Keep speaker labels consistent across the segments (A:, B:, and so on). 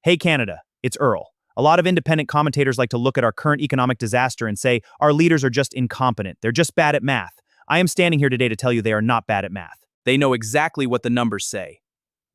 A: Hey Canada, it's Earl. A lot of independent commentators like to look at our current economic disaster and say our leaders are just incompetent. They're just bad at math. I am standing here today to tell you they are not bad at math. They know exactly what the numbers say.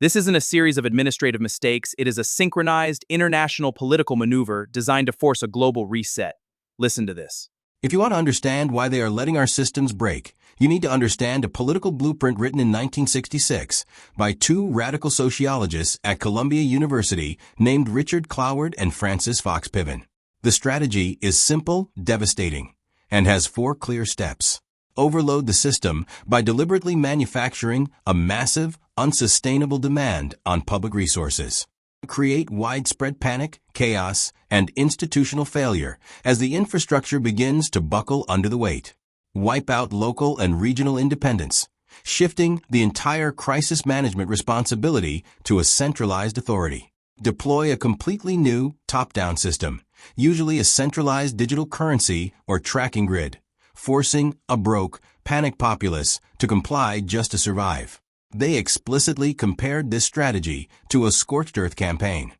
A: This isn't a series of administrative mistakes, it is a synchronized international political maneuver designed to force a global reset. Listen to this.
B: If you want to understand why they are letting our systems break, you need to understand a political blueprint written in 1966 by two radical sociologists at Columbia University named Richard Cloward and Francis Fox Piven. The strategy is simple, devastating, and has four clear steps. Overload the system by deliberately manufacturing a massive, unsustainable demand on public resources. Create widespread panic, chaos, and institutional failure as the infrastructure begins to buckle under the weight. Wipe out local and regional independence, shifting the entire crisis management responsibility to a centralized authority. Deploy a completely new, top-down system, usually a centralized digital currency or tracking grid, forcing a broke, panic populace to comply just to survive. They explicitly compared this strategy to a scorched earth campaign.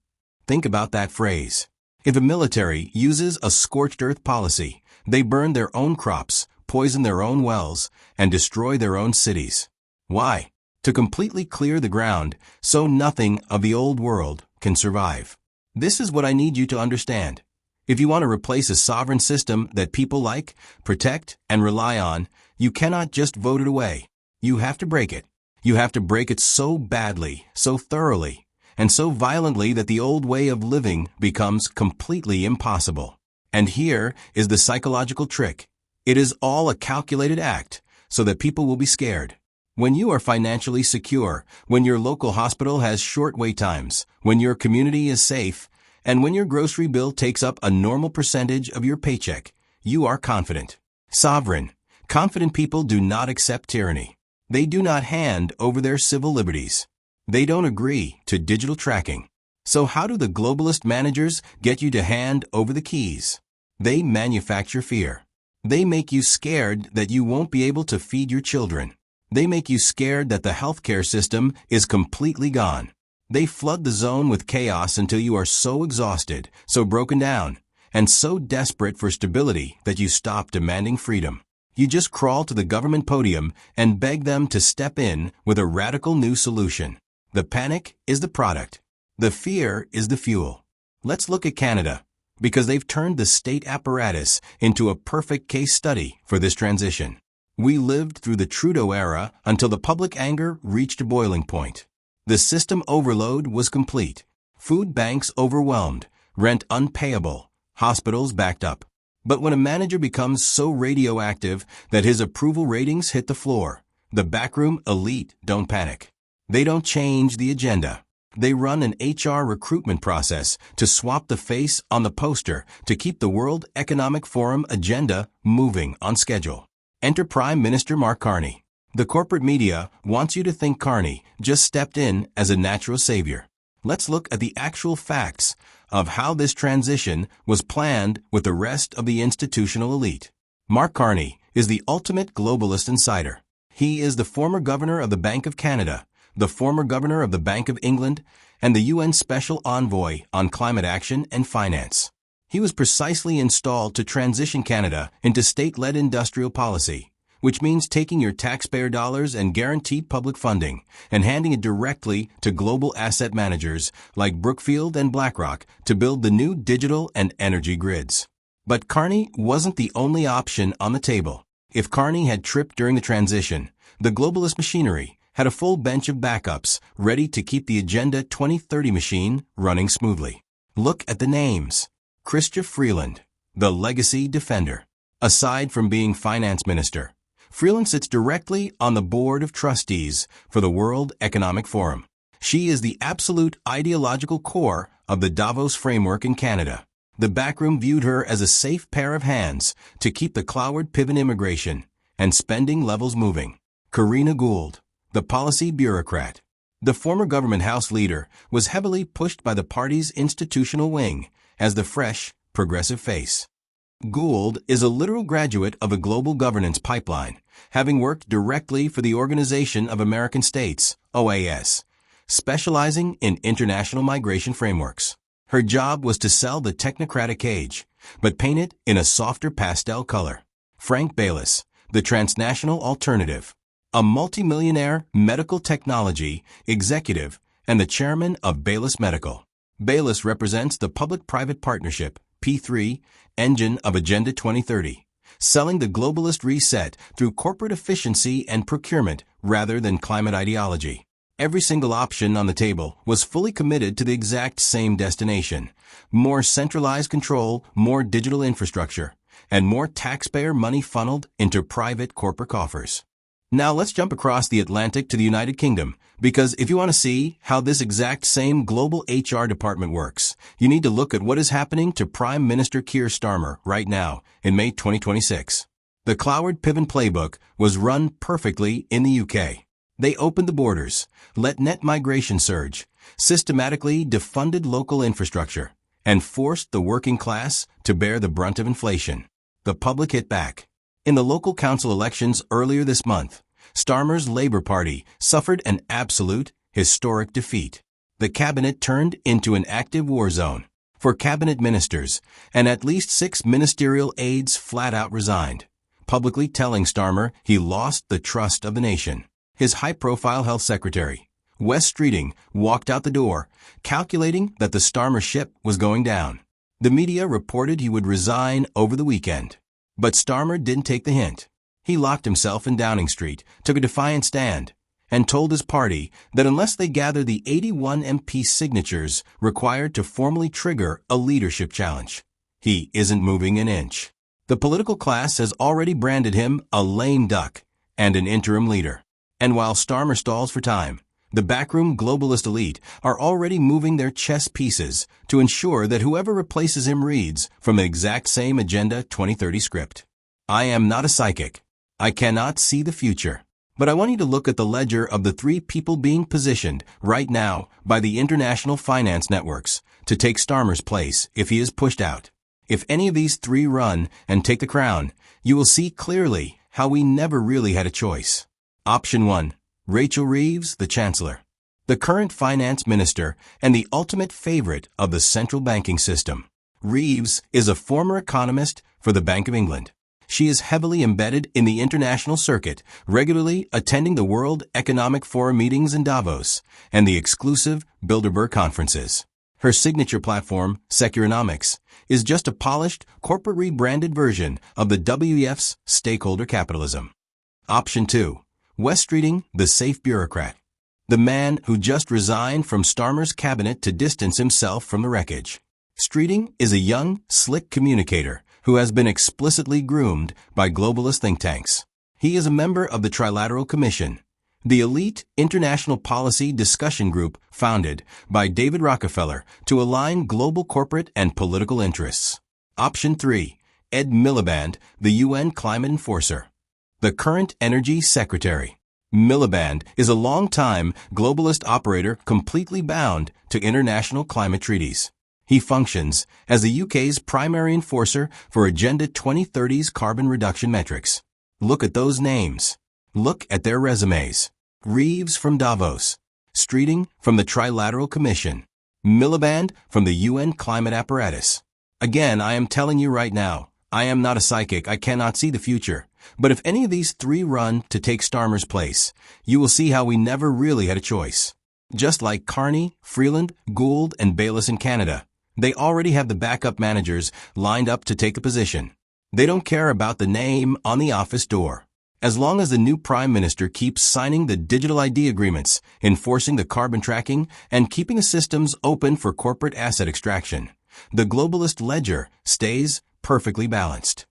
B: Think about that phrase. If a military uses a scorched earth policy, they burn their own crops, poison their own wells, and destroy their own cities. Why? To completely clear the ground so nothing of the old world can survive. This is what I need you to understand. If you want to replace a sovereign system that people like, protect, and rely on, you cannot just vote it away. You have to break it. You have to break it so badly, so thoroughly, and so violently that the old way of living becomes completely impossible. And here is the psychological trick. It is all a calculated act so that people will be scared. When you are financially secure, when your local hospital has short wait times, when your community is safe, and when your grocery bill takes up a normal percentage of your paycheck, you are confident. Sovereign, confident people do not accept tyranny. They do not hand over their civil liberties. They don't agree to digital tracking. So how do the globalist managers get you to hand over the keys? They manufacture fear. They make you scared that you won't be able to feed your children. They make you scared that the healthcare system is completely gone. They flood the zone with chaos until you are so exhausted, so broken down, and so desperate for stability that you stop demanding freedom. You just crawl to the government podium and beg them to step in with a radical new solution. The panic is the product. The fear is the fuel. Let's look at Canada, because they've turned the state apparatus into a perfect case study for this transition. We lived through the Trudeau era until the public anger reached a boiling point. The system overload was complete. Food banks overwhelmed, rent unpayable, hospitals backed up. But when a manager becomes so radioactive that his approval ratings hit the floor, the backroom elite don't panic. They don't change the agenda. They run an HR recruitment process to swap the face on the poster to keep the World Economic Forum agenda moving on schedule. Enter Prime Minister Mark Carney. The corporate media wants you to think Carney just stepped in as a natural savior. Let's look at the actual facts of how this transition was planned with the rest of the institutional elite. Mark Carney is the ultimate globalist insider. He is the former governor of the Bank of Canada, the former governor of the Bank of England, and the UN Special Envoy on Climate Action and Finance. He was precisely installed to transition Canada into state-led industrial policy, which means taking your taxpayer dollars and guaranteed public funding and handing it directly to global asset managers like Brookfield and BlackRock to build the new digital and energy grids. But Carney wasn't the only option on the table. If Carney had tripped during the transition, the globalist machinery had a full bench of backups ready to keep the Agenda 2030 machine running smoothly. Look at the names. Chrystia Freeland, the legacy defender. Aside from being finance minister, Freeland sits directly on the board of trustees for the World Economic Forum. She is the absolute ideological core of the Davos framework in Canada. The backroom viewed her as a safe pair of hands to keep the Cloward-Piven immigration and spending levels moving. Karina Gould, the policy bureaucrat. The former government House leader was heavily pushed by the party's institutional wing as the fresh, progressive face. Gould is a literal graduate of a global governance pipeline, having worked directly for the Organization of American States, OAS, specializing in international migration frameworks. Her job was to sell the technocratic cage, but paint it in a softer pastel color. Frank Bayless, the transnational alternative, a multimillionaire medical technology executive and the chairman of Bayless Medical. Bayless represents the public-private partnership, P3, engine of Agenda 2030, selling the globalist reset through corporate efficiency and procurement rather than climate ideology. Every single option on the table was fully committed to the exact same destination: more centralized control, more digital infrastructure, and more taxpayer money funneled into private corporate coffers. Now let's jump across the Atlantic to the United Kingdom, because if you want to see how this exact same global HR department works, you need to look at what is happening to Prime Minister Keir Starmer right now in May 2026. The Cloward Piven playbook was run perfectly in the UK. They opened the borders, let net migration surge, systematically defunded local infrastructure, and forced the working class to bear the brunt of inflation. The public hit back. In the local council elections earlier this month, Starmer's Labour Party suffered an absolute, historic defeat. The cabinet turned into an active war zone for cabinet ministers, and at least 6 ministerial aides flat out resigned, publicly telling Starmer he lost the trust of the nation. His high-profile health secretary, Wes Streeting, walked out the door, calculating that the Starmer ship was going down. The media reported he would resign over the weekend. But Starmer didn't take the hint. He locked himself in Downing Street, took a defiant stand, and told his party that unless they gather the 81 MP signatures required to formally trigger a leadership challenge, he isn't moving an inch. The political class has already branded him a lame duck and an interim leader. And while Starmer stalls for time, the backroom globalist elite are already moving their chess pieces to ensure that whoever replaces him reads from the exact same Agenda 2030 script. I am not a psychic. I cannot see the future. But I want you to look at the ledger of the 3 people being positioned right now by the international finance networks to take Starmer's place if he is pushed out. If any of these 3 run and take the crown, you will see clearly how we never really had a choice. Option 1. Rachel Reeves, the Chancellor, the current finance minister and the ultimate favorite of the central banking system. Reeves is a former economist for the Bank of England. She is heavily embedded in the international circuit, regularly attending the World Economic Forum meetings in Davos and the exclusive Bilderberg conferences. Her signature platform, Securonomics, is just a polished, corporate rebranded version of the WEF's stakeholder capitalism. Option 2. Wes Streeting, the safe bureaucrat, the man who just resigned from Starmer's cabinet to distance himself from the wreckage. Streeting is a young, slick communicator who has been explicitly groomed by globalist think tanks. He is a member of the Trilateral Commission, the elite international policy discussion group founded by David Rockefeller to align global corporate and political interests. Option 3. Ed Miliband, the UN climate enforcer, the current energy secretary. Miliband is a long-time globalist operator completely bound to international climate treaties. He functions as the UK's primary enforcer for Agenda 2030's carbon reduction metrics. Look at those names. Look at their resumes. Reeves from Davos, Streeting from the Trilateral Commission, Miliband from the UN climate apparatus. Again, I am telling you right now, I am not a psychic, I cannot see the future. But if any of these 3 run to take Starmer's place, you will see how we never really had a choice. Just like Carney, Freeland, Gould, and Bayless in Canada, they already have the backup managers lined up to take the position. They don't care about the name on the office door. As long as the new Prime Minister keeps signing the digital ID agreements, enforcing the carbon tracking, and keeping the systems open for corporate asset extraction, the globalist ledger stays perfectly balanced.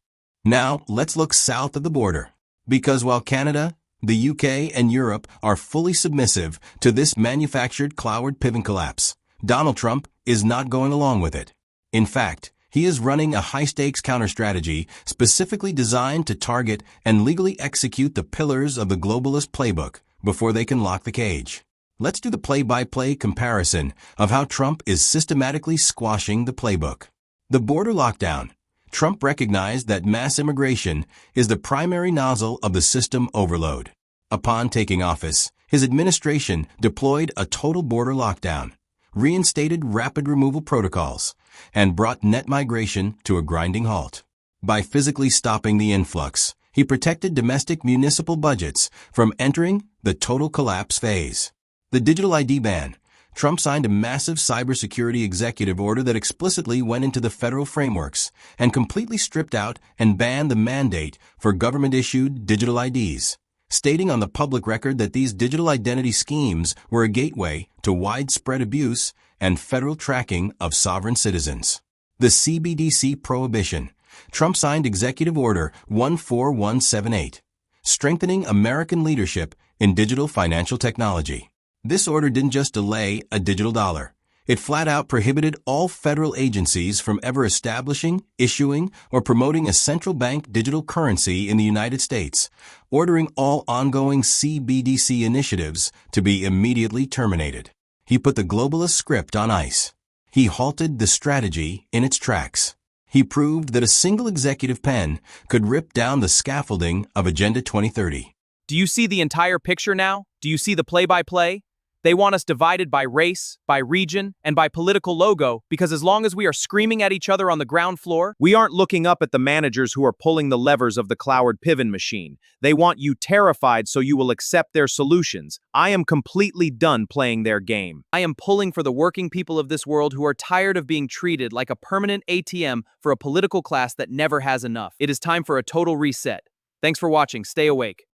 B: Now, let's look south of the border, because while Canada, the UK, and Europe are fully submissive to this manufactured Cloward Piven collapse, Donald Trump is not going along with it. In fact, he is running a high-stakes counter-strategy specifically designed to target and legally execute the pillars of the globalist playbook before they can lock the cage. Let's do the play-by-play comparison of how Trump is systematically squashing the playbook. The border lockdown. Trump recognized that mass immigration is the primary nozzle of the system overload. Upon taking office, his administration deployed a total border lockdown, reinstated rapid removal protocols, and brought net migration to a grinding halt. By physically stopping the influx, he protected domestic municipal budgets from entering the total collapse phase. The digital ID ban. Trump signed a massive cybersecurity executive order that explicitly went into the federal frameworks and completely stripped out and banned the mandate for government-issued digital IDs, stating on the public record that these digital identity schemes were a gateway to widespread abuse and federal tracking of sovereign citizens. The CBDC prohibition. Trump signed Executive Order 14178, strengthening American leadership in digital financial technology. This order didn't just delay a digital dollar. It flat out prohibited all federal agencies from ever establishing, issuing, or promoting a central bank digital currency in the United States, ordering all ongoing CBDC initiatives to be immediately terminated. He put the globalist script on ice. He halted the strategy in its tracks. He proved that a single executive pen could rip down the scaffolding of Agenda 2030.
A: Do you see the entire picture now? Do you see the play-by-play? They want us divided by race, by region, and by political logo, because as long as we are screaming at each other on the ground floor, we aren't looking up at the managers who are pulling the levers of the Cloward pivot machine. They want you terrified so you will accept their solutions. I am completely done playing their game. I am pulling for the working people of this world who are tired of being treated like a permanent ATM for a political class that never has enough. It is time for a total reset. Thanks for watching. Stay awake.